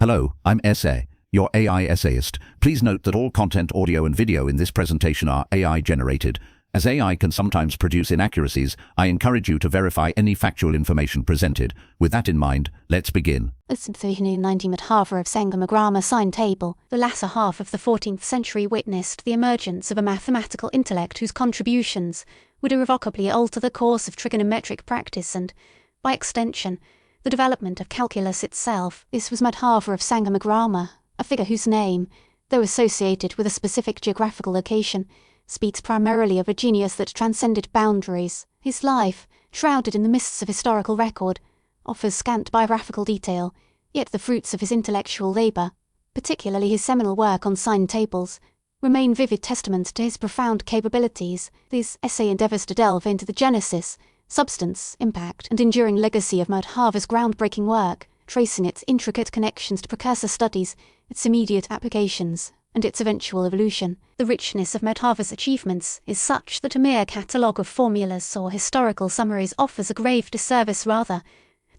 Hello, I'm Essay, your AI essayist. Please note that all content, audio and video in this presentation are AI generated. As AI can sometimes produce inaccuracies, I encourage you to verify any factual information presented. With that in mind, let's begin. Since the 390 Madhava of Sangamagrama Sine table, the latter half of the 14th century witnessed the emergence of a mathematical intellect whose contributions would irrevocably alter the course of trigonometric practice and, by extension, the development of calculus itself. This was Madhava of Sangamagrama, a figure whose name, though associated with a specific geographical location, speaks primarily of a genius that transcended boundaries. His life, shrouded in the mists of historical record, offers scant biographical detail, yet the fruits of his intellectual labour, particularly his seminal work on sine tables, remain vivid testaments to his profound capabilities. This essay endeavours to delve into the genesis, substance, impact and enduring legacy of Madhava's groundbreaking work, tracing its intricate connections to precursor studies, its immediate applications, and its eventual evolution. The richness of Madhava's achievements is such that a mere catalogue of formulas or historical summaries offers a grave disservice. Rather,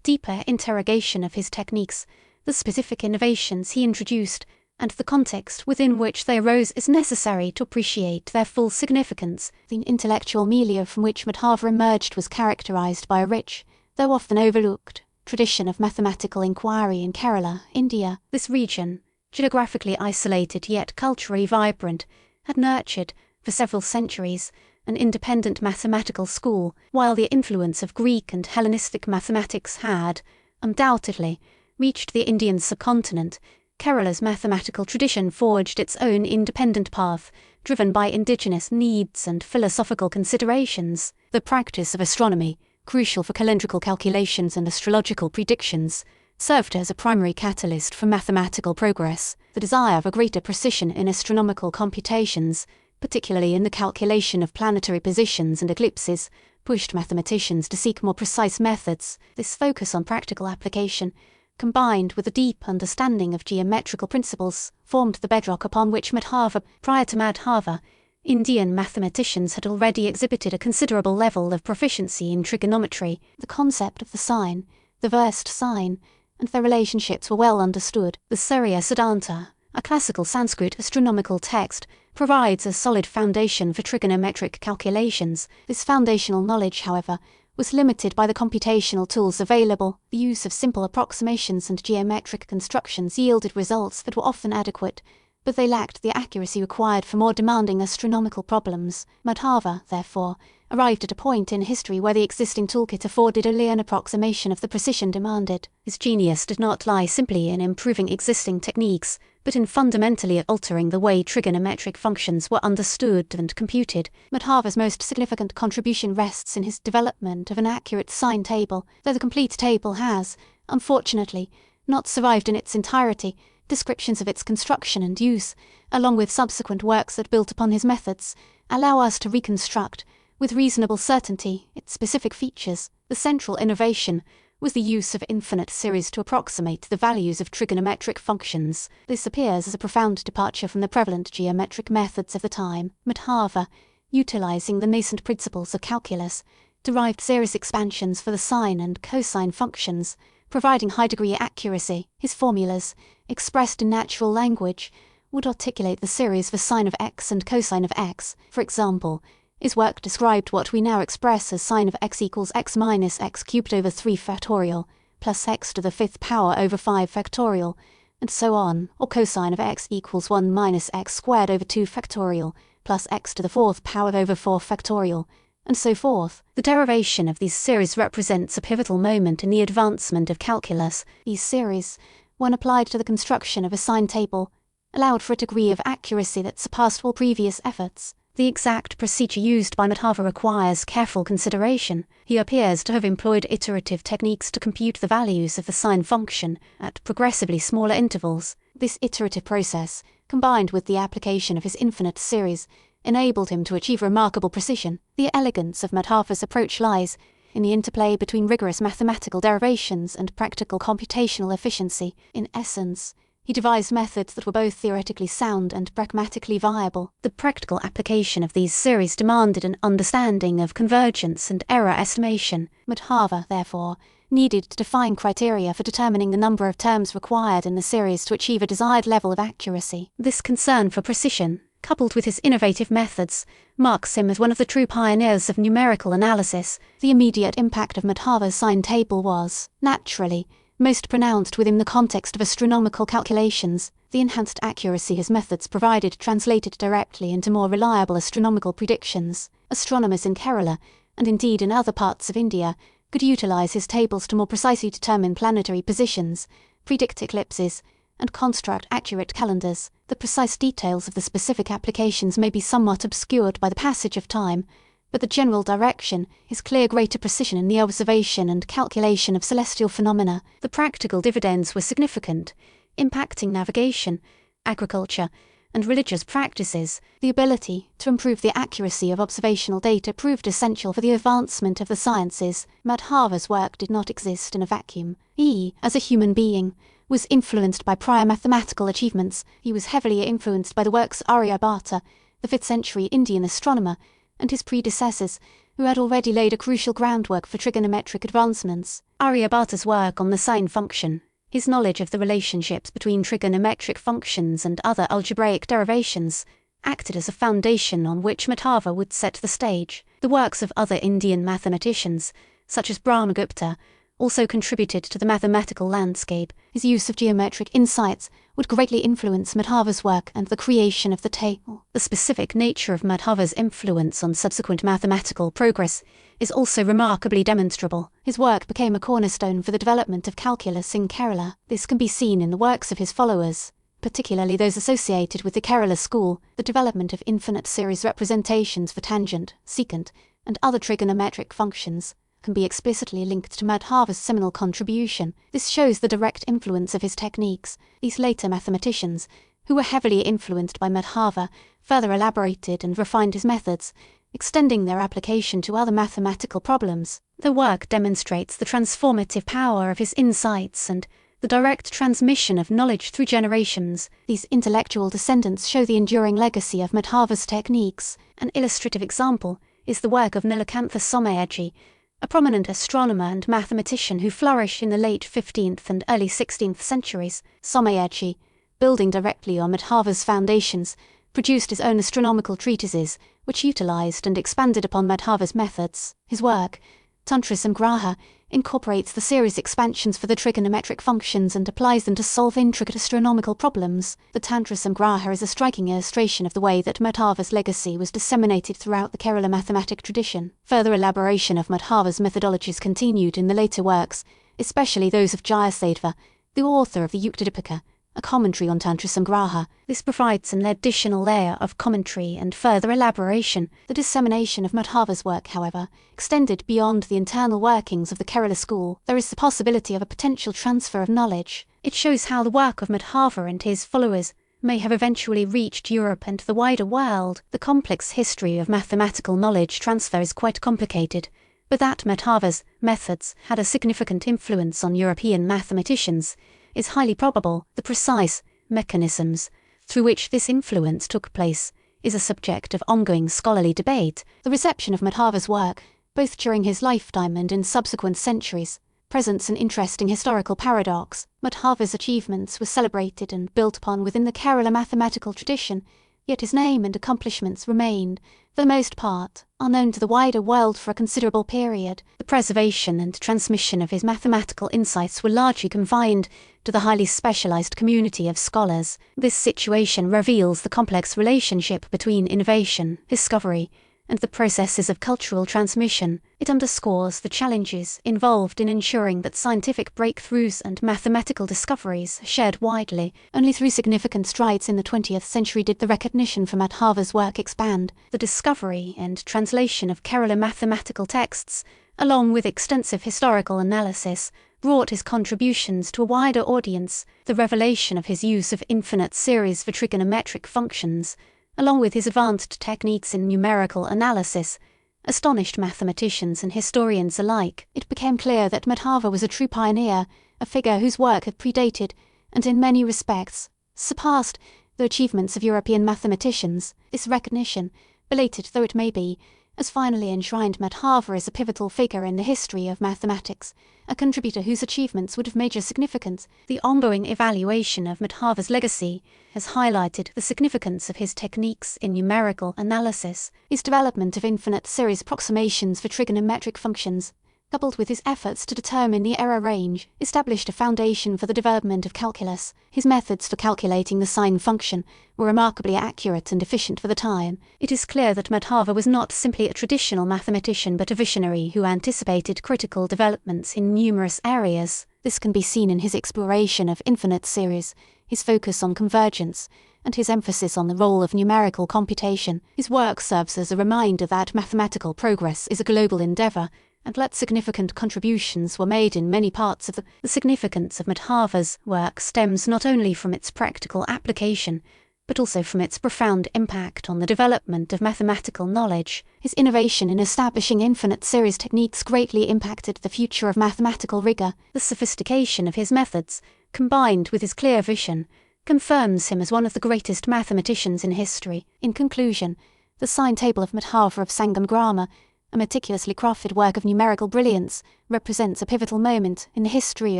deeper interrogation of his techniques, the specific innovations he introduced, and the context within which they arose is necessary to appreciate their full significance. The intellectual milieu from which Madhava emerged was characterized by a rich, though often overlooked, tradition of mathematical inquiry in Kerala, India. This region, geographically isolated yet culturally vibrant, had nurtured, for several centuries, an independent mathematical school, while the influence of Greek and Hellenistic mathematics had, undoubtedly, reached the Indian subcontinent. Kerala's mathematical tradition forged its own independent path, driven by indigenous needs and philosophical considerations. The practice of astronomy, crucial for calendrical calculations and astrological predictions, served as a primary catalyst for mathematical progress. The desire for greater precision in astronomical computations, particularly in the calculation of planetary positions and eclipses, pushed mathematicians to seek more precise methods. This focus on practical application, combined with a deep understanding of geometrical principles, formed the bedrock upon which Madhava. Prior to Madhava, Indian mathematicians had already exhibited a considerable level of proficiency in trigonometry. The concept of the sine, the versed sine, and their relationships were well understood. The Surya Siddhanta, a classical Sanskrit astronomical text, provides a solid foundation for trigonometric calculations. This foundational knowledge, however, was limited by the computational tools available. The use of simple approximations and geometric constructions yielded results that were often adequate, but they lacked the accuracy required for more demanding astronomical problems. Madhava, therefore, arrived at a point in history where the existing toolkit afforded only an approximation of the precision demanded. His genius did not lie simply in improving existing techniques, but in fundamentally altering the way trigonometric functions were understood and computed. Madhava's most significant contribution rests in his development of an accurate sine table, though the complete table has, unfortunately, not survived in its entirety. Descriptions of its construction and use, along with subsequent works that built upon his methods, allow us to reconstruct, with reasonable certainty, its specific features. The central innovation was the use of infinite series to approximate the values of trigonometric functions. This appears as a profound departure from the prevalent geometric methods of the time. Madhava, utilizing the nascent principles of calculus, derived series expansions for the sine and cosine functions, providing high-degree accuracy. His formulas, expressed in natural language, would articulate the series for sine of x and cosine of x. For example, his work described what we now express as sine of x equals x minus x cubed over 3 factorial, plus x to the 5th power over 5 factorial, and so on, or cosine of x equals 1 minus x squared over 2 factorial, plus x to the 4th power over 4 factorial, and so forth. The derivation of these series represents a pivotal moment in the advancement of calculus. These series, when applied to the construction of a sine table, allowed for a degree of accuracy that surpassed all previous efforts. The exact procedure used by Madhava requires careful consideration. He appears to have employed iterative techniques to compute the values of the sine function at progressively smaller intervals. This iterative process, combined with the application of his infinite series, enabled him to achieve remarkable precision. The elegance of Madhava's approach lies in the interplay between rigorous mathematical derivations and practical computational efficiency. In essence, he devised methods that were both theoretically sound and pragmatically viable. The practical application of these series demanded an understanding of convergence and error estimation. Madhava, therefore, needed to define criteria for determining the number of terms required in the series to achieve a desired level of accuracy. This concern for precision, coupled with his innovative methods, marks him as one of the true pioneers of numerical analysis. The immediate impact of Madhava's Sine table was, naturally, most pronounced within the context of astronomical calculations. The enhanced accuracy his methods provided translated directly into more reliable astronomical predictions. Astronomers in Kerala, and indeed in other parts of India, could utilize his tables to more precisely determine planetary positions, predict eclipses, and construct accurate calendars. The precise details of the specific applications may be somewhat obscured by the passage of time, but the general direction is clear greater precision in the observation and calculation of celestial phenomena. The practical dividends were significant, impacting navigation, agriculture, and religious practices. The ability to improve the accuracy of observational data proved essential for the advancement of the sciences. Madhava's work did not exist in a vacuum. He, as a human being, was influenced by prior mathematical achievements. He was heavily influenced by the works of Aryabhata, the 5th century Indian astronomer, and his predecessors, who had already laid a crucial groundwork for trigonometric advancements. Aryabhata's work on the sine function, his knowledge of the relationships between trigonometric functions and other algebraic derivations, acted as a foundation on which Madhava would set the stage. The works of other Indian mathematicians, such as Brahmagupta, also contributed to the mathematical landscape. His use of geometric insights would greatly influence Madhava's work and the creation of the table. The specific nature of Madhava's influence on subsequent mathematical progress is also remarkably demonstrable. His work became a cornerstone for the development of calculus in Kerala. This can be seen in the works of his followers, particularly those associated with the Kerala school. The development of infinite series representations for tangent, secant, and other trigonometric functions can be explicitly linked to Madhava's seminal contribution. This shows the direct influence of his techniques. These later mathematicians, who were heavily influenced by Madhava, further elaborated and refined his methods, extending their application to other mathematical problems. The work demonstrates the transformative power of his insights and the direct transmission of knowledge through generations. These intellectual descendants show the enduring legacy of Madhava's techniques. An illustrative example is the work of Nilakantha Somayaji, a prominent astronomer and mathematician who flourished in the late 15th and early 16th centuries. Somayaji, building directly on Madhava's foundations, produced his own astronomical treatises, which utilized and expanded upon Madhava's methods. His work, Tantra Samgraha, incorporates the series expansions for the trigonometric functions and applies them to solve intricate astronomical problems. The Tantra Samgraha is a striking illustration of the way that Madhava's legacy was disseminated throughout the Kerala mathematic tradition. Further elaboration of Madhava's methodologies continued in the later works, especially those of Jayasadeva, the author of the Yuktadipika, a commentary on Tantra Samgraha. This provides an additional layer of commentary and further elaboration. The dissemination of Madhava's work, however, extended beyond the internal workings of the Kerala school. There is the possibility of a potential transfer of knowledge. It shows how the work of Madhava and his followers may have eventually reached Europe and the wider world. The complex history of mathematical knowledge transfer is quite complicated, but that Madhava's methods had a significant influence on European mathematicians is highly probable. The precise mechanisms through which this influence took place is a subject of ongoing scholarly debate. The reception of Madhava's work, both during his lifetime and in subsequent centuries, presents an interesting historical paradox. Madhava's achievements were celebrated and built upon within the Kerala mathematical tradition, yet his name and accomplishments remained, for the most part, unknown to the wider world for a considerable period. The preservation and transmission of his mathematical insights were largely confined to the highly specialized community of scholars. This situation reveals the complex relationship between innovation, discovery, and the processes of cultural transmission. It underscores the challenges involved in ensuring that scientific breakthroughs and mathematical discoveries are shared widely. Only through significant strides in the 20th century did the recognition for Madhava's work expand. The discovery and translation of Kerala mathematical texts, along with extensive historical analysis, brought his contributions to a wider audience. The revelation of his use of infinite series for trigonometric functions, along with his advanced techniques in numerical analysis, astonished mathematicians and historians alike. It became clear that Madhava was a true pioneer, a figure whose work had predated, and in many respects, surpassed, the achievements of European mathematicians. This recognition, belated though it may be, has finally enshrined Madhava as a pivotal figure in the history of mathematics, a contributor whose achievements would have major significance. The ongoing evaluation of Madhava's legacy has highlighted the significance of his techniques in numerical analysis. His development of infinite series approximations for trigonometric functions, coupled with his efforts to determine the error range, established a foundation for the development of calculus. His methods for calculating the sine function were remarkably accurate and efficient for the time. It is clear that Madhava was not simply a traditional mathematician but a visionary who anticipated critical developments in numerous areas. This can be seen in his exploration of infinite series, his focus on convergence, and his emphasis on the role of numerical computation. His work serves as a reminder that mathematical progress is a global endeavor, and that significant contributions were made in many parts of the significance of Madhava's work stems not only from its practical application, but also from its profound impact on the development of mathematical knowledge. His innovation in establishing infinite series techniques greatly impacted the future of mathematical rigor. The sophistication of his methods, combined with his clear vision, confirms him as one of the greatest mathematicians in history. In conclusion, the sine table of Madhava of Sangamagrama, a meticulously crafted work of numerical brilliance, represents a pivotal moment in the history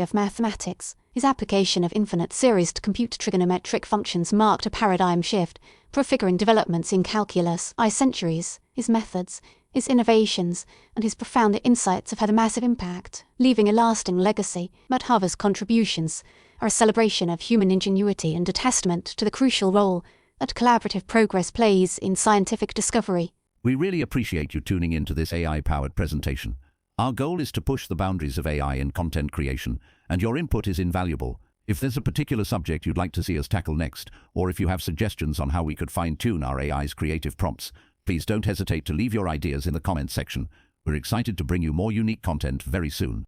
of mathematics. His application of infinite series to compute trigonometric functions marked a paradigm shift, prefiguring developments in calculus. Centuries, his methods, his innovations, and his profound insights have had a massive impact, leaving a lasting legacy. Madhava's contributions are a celebration of human ingenuity and a testament to the crucial role that collaborative progress plays in scientific discovery. We really appreciate you tuning in to this AI-powered presentation. Our goal is to push the boundaries of AI in content creation, and your input is invaluable. If there's a particular subject you'd like to see us tackle next, or if you have suggestions on how we could fine-tune our AI's creative prompts, please don't hesitate to leave your ideas in the comments section. We're excited to bring you more unique content very soon.